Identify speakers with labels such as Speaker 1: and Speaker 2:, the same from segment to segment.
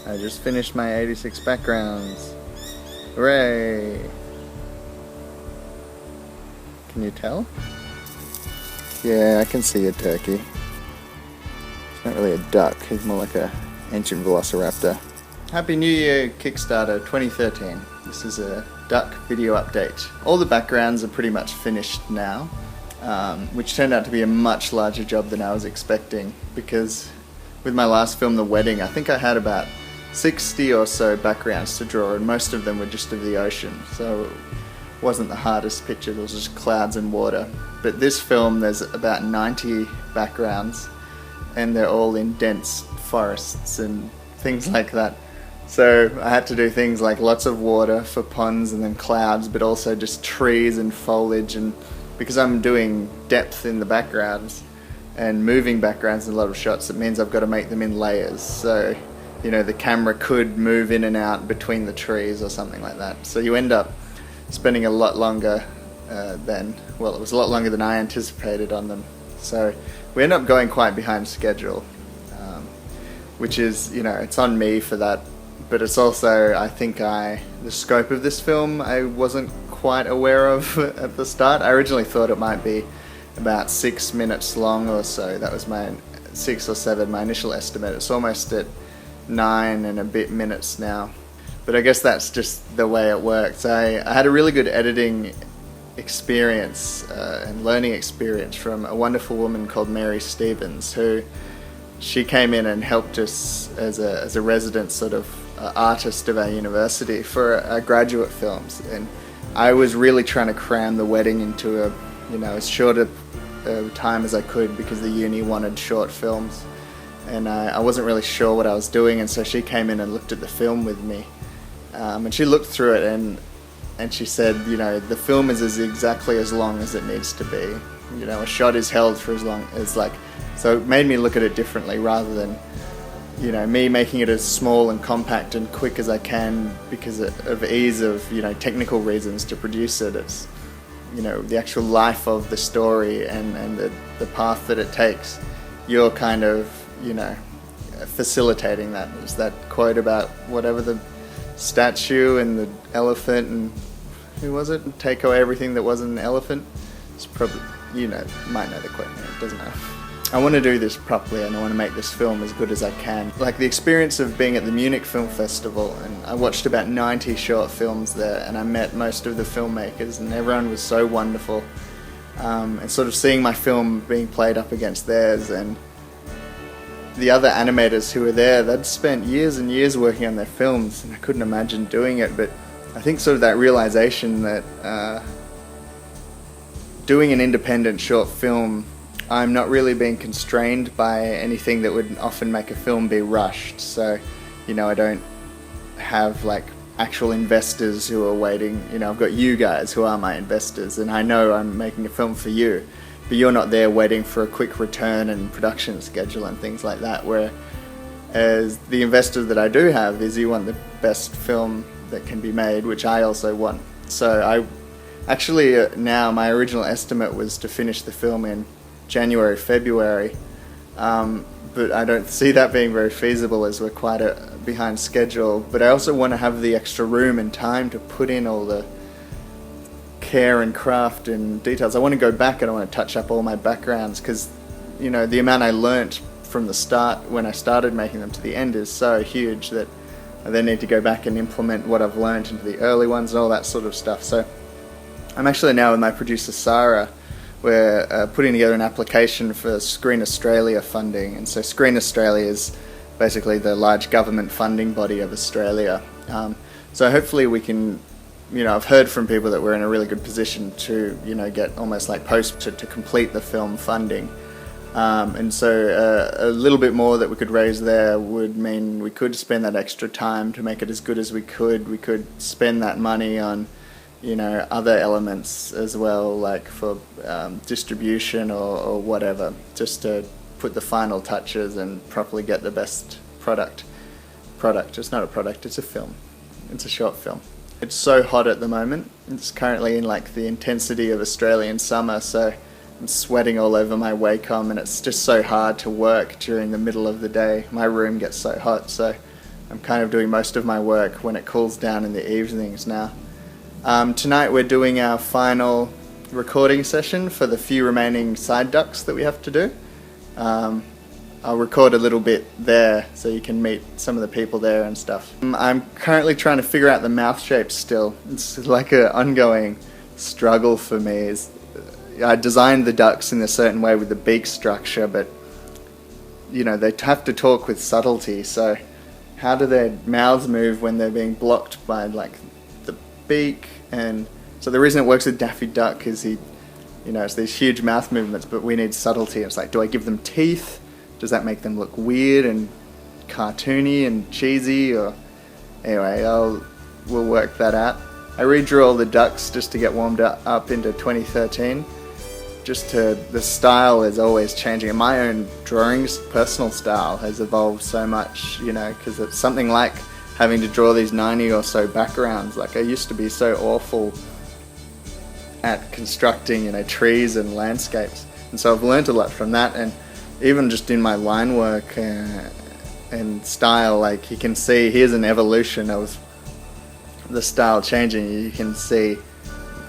Speaker 1: I just finished my 86 backgrounds. Hooray! Can you tell? Yeah, I can see a turkey. It's not really a duck, he's more like a ancient velociraptor. Happy New Year, Kickstarter 2013. This is a duck video update. All the backgrounds are pretty much finished now, which turned out to be a much larger job than I was expecting, because with my last film, The Wedding, I think I had about 60 or so backgrounds to draw, and most of them were just of the ocean, so it wasn't the hardest picture, it was just clouds and water. But this film, there's about 90 backgrounds, and they're all in dense forests and things like that. So I had to do things like lots of water for ponds and then clouds, but also just trees and foliage, and because I'm doing depth in the backgrounds and moving backgrounds in a lot of shots, it means I've got to make them in layers. So, you know, the camera could move in and out between the trees or something like that. So you end up spending a lot longer it was a lot longer than I anticipated on them. So we end up going quite behind schedule, which is, you know, it's on me for that. But it's also, I think the scope of this film I wasn't quite aware of at the start. I originally thought it might be about 6 minutes long or so. That was my 6 or 7, my initial estimate. It's almost at 9 and a bit minutes now. But I guess that's just the way it works. I had a really good editing experience and learning experience from a wonderful woman called Mary Stevens, who she came in and helped us as a resident sort of artist of our university for our graduate films. And I was really trying to cram The Wedding into as short a time as I could, because the uni wanted short films, and I wasn't really sure what I was doing. And so she came in and looked at the film with me, and she looked through it and she said, you know, the film is exactly as long as it needs to be. You know, a shot is held for as long as, like, so it made me look at it differently, rather than, you know, me making it as small and compact and quick as I can because of ease of, you know, technical reasons to produce it. It's, you know, the actual life of the story and the path that it takes. You're kind of, you know, facilitating that. There's that quote about whatever, the statue and the elephant and who was it? Take away everything that wasn't an elephant. It's probably, you know, might know the quote, it doesn't matter. I want to do this properly, and I want to make this film as good as I can. Like the experience of being at the Munich Film Festival, and I watched about 90 short films there, and I met most of the filmmakers, and everyone was so wonderful. And sort of seeing my film being played up against theirs, and the other animators who were there, they'd spent years and years working on their films, and I couldn't imagine doing it. But I think sort of that realization that doing an independent short film, I'm not really being constrained by anything that would often make a film be rushed. So, you know, I don't have like actual investors who are waiting. You know, I've got you guys who are my investors, and I know I'm making a film for you, but you're not there waiting for a quick return and production schedule and things like that, whereas the investor that I do have is, you want the best film that can be made, which I also want. So I actually, now my original estimate was to finish the film in January, February, but I don't see that being very feasible as we're quite behind schedule. But I also want to have the extra room and time to put in all the care and craft and details. I want to go back and I want to touch up all my backgrounds, because, you know, the amount I learnt from the start when I started making them to the end is so huge that I then need to go back and implement what I've learnt into the early ones and all that sort of stuff. So I'm actually now with my producer Sarah, we're putting together an application for Screen Australia funding. And so Screen Australia is basically the large government funding body of Australia. So hopefully we can, you know, I've heard from people that we're in a really good position to, you know, get almost like to complete the film funding. And so a little bit more that we could raise there would mean we could spend that extra time to make it as good as we could. We could spend that money on, you know, other elements as well, like for distribution or whatever, just to put the final touches and properly get the best product. It's not a product, it's a film. It's a short film. It's so hot at the moment. It's currently in like the intensity of Australian summer, so I'm sweating all over my Wacom, and it's just so hard to work during the middle of the day. My room gets so hot, so I'm kind of doing most of my work when it cools down in the evenings now. Tonight we're doing our final recording session for the few remaining side ducks that we have to do. I'll record a little bit there so you can meet some of the people there and stuff. I'm currently trying to figure out the mouth shape still. It's like an ongoing struggle for me. I designed the ducks in a certain way with the beak structure, but you know, they have to talk with subtlety, so how do their mouths move when they're being blocked by like the beak? And so the reason it works with Daffy Duck is it's these huge mouth movements, but we need subtlety. It's like, do I give them teeth? Does that make them look weird and cartoony and cheesy? Or anyway, we'll work that out. I redrew all the ducks just to get warmed up into 2013. The style is always changing, and my own drawing's personal style has evolved so much, because it's something like having to draw these 90 or so backgrounds. Like, I used to be so awful at constructing, trees and landscapes, and so I've learned a lot from that. And even just in my line work and style, like, you can see here's an evolution of the style changing. You can see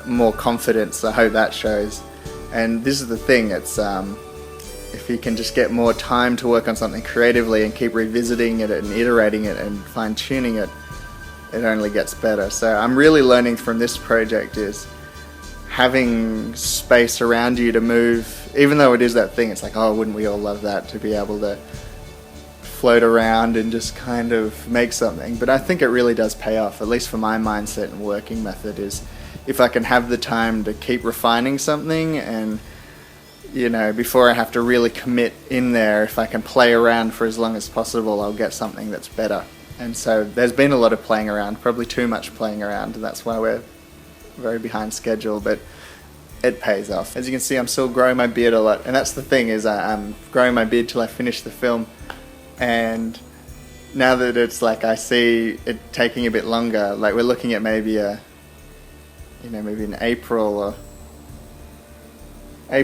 Speaker 1: more confidence. I hope that shows. And this is the thing, it's if you can just get more time to work on something creatively and keep revisiting it and iterating it and fine-tuning it, it only gets better. So I'm really learning from this project is having space around you to move, even though it is that thing, it's like, oh, wouldn't we all love that, to be able to float around and just kind of make something. But I think it really does pay off, at least for my mindset and working method, is if I can have the time to keep refining something, and before I have to really commit in there, if I can play around for as long as possible, I'll get something that's better. And so there's been a lot of playing around, probably too much playing around, and that's why we're very behind schedule, but it pays off. As you can see, I'm still growing my beard a lot, and that's the thing, is I'm growing my beard till I finish the film. And now that it's like I see it taking a bit longer, like we're looking at maybe maybe in April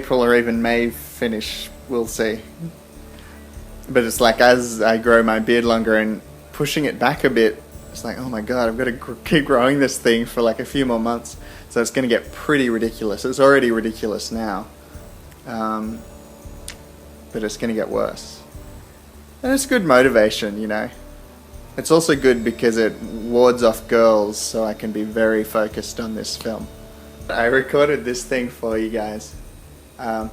Speaker 1: or even May finish, we'll see. But it's like, as I grow my beard longer and pushing it back a bit, it's like, oh my god, I've got to keep growing this thing for like a few more months. So it's going to get pretty ridiculous. It's already ridiculous now, but it's going to get worse. And it's good motivation, It's also good because it wards off girls, so I can be very focused on this film. I recorded this thing for you guys. I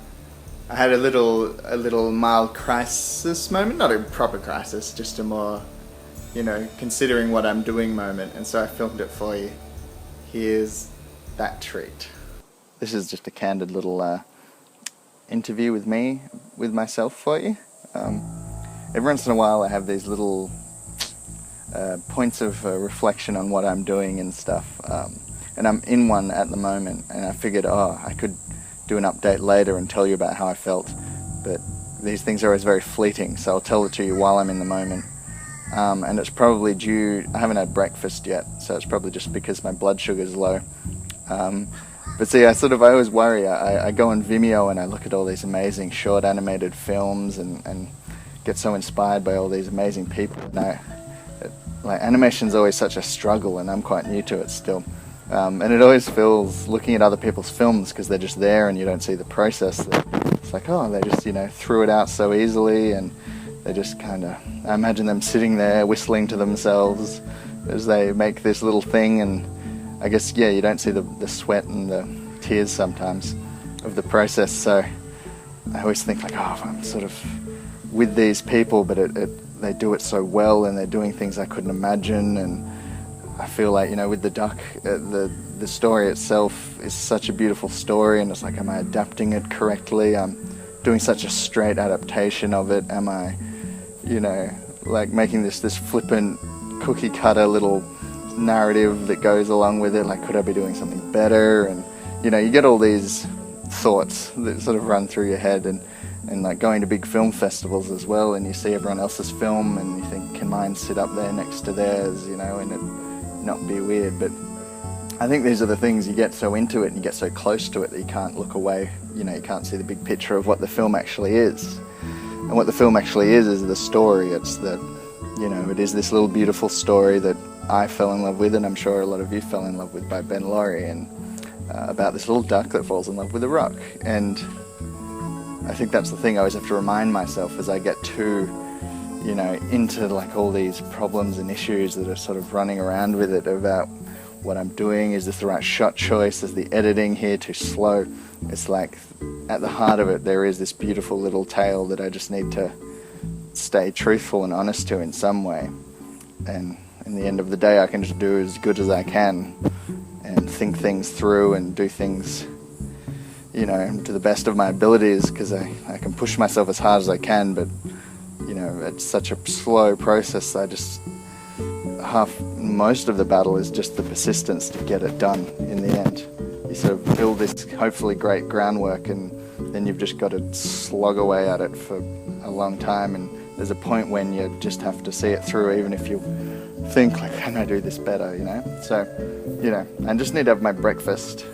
Speaker 1: had a little mild crisis moment, not a proper crisis, just a more, considering what I'm doing moment, and so I filmed it for you. Here's that treat. This is just a candid little interview with myself for you. Every once in a while I have these little points of reflection on what I'm doing and stuff, and I'm in one at the moment, and I figured, I could do an update later and tell you about how I felt, but these things are always very fleeting, so I'll tell it to you while I'm in the moment. And it's probably due, I haven't had breakfast yet, so it's probably just because my blood sugar is low. But see, I always worry. I go on Vimeo and I look at all these amazing short animated films and get so inspired by all these amazing people. Animation's always such a struggle, and I'm quite new to it still. And it always feels, looking at other people's films, because they're just there and you don't see the process, it's like, they just, threw it out so easily, and they just I imagine them sitting there whistling to themselves as they make this little thing, and I guess, you don't see the sweat and the tears sometimes of the process. So I always think like, I'm sort of with these people, but they do it so well, and they're doing things I couldn't imagine. And I feel like, with the duck, the story itself is such a beautiful story, and it's like, am I adapting it correctly? I'm doing such a straight adaptation of it. Am I, making this flippant cookie cutter little narrative that goes along with it? Like, could I be doing something better? And you get all these thoughts that sort of run through your head, and like going to big film festivals as well, and you see everyone else's film and you think, can mine sit up there next to theirs, and it not be weird. But I think these are the things, you get so into it and you get so close to it that you can't look away. You can't see the big picture of what the film actually is. And what the film actually is the story. It's that, you know, it is this little beautiful story that I fell in love with, and I'm sure a lot of you fell in love with, by Ben Laurie, and about this little duck that falls in love with a rock. And I think that's the thing I always have to remind myself as I get too, you know, into like all these problems and issues that are sort of running around with it about what I'm doing. Is this the right shot choice? Is the editing here too slow? It's like at the heart of it there is this beautiful little tale that I just need to stay truthful and honest to in some way. And in the end of the day I can just do as good as I can and think things through and do things, you know, to the best of my abilities, because I can push myself as hard as I can, but you know, it's such a slow process. Most of the battle is just the persistence to get it done in the end. You sort of build this hopefully great groundwork, and then you've just got to slog away at it for a long time, and there's a point when you just have to see it through, even if you think like, can I do this better, you know? So, you know, I just need to have my breakfast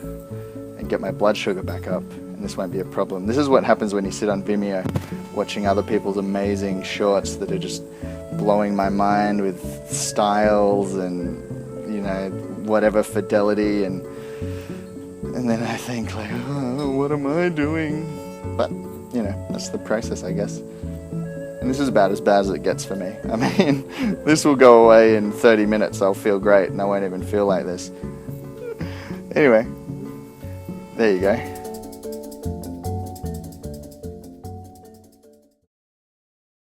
Speaker 1: and get my blood sugar back up, and this won't be a problem. This is what happens when you sit on Vimeo watching other people's amazing shorts that are just blowing my mind with styles and, you know, whatever fidelity, and then I think like, oh, what am I doing? But, you know, that's the process, I guess. And this is about as bad as it gets for me. I mean, this will go away in 30 minutes. I'll feel great and I won't even feel like this. Anyway, there you go.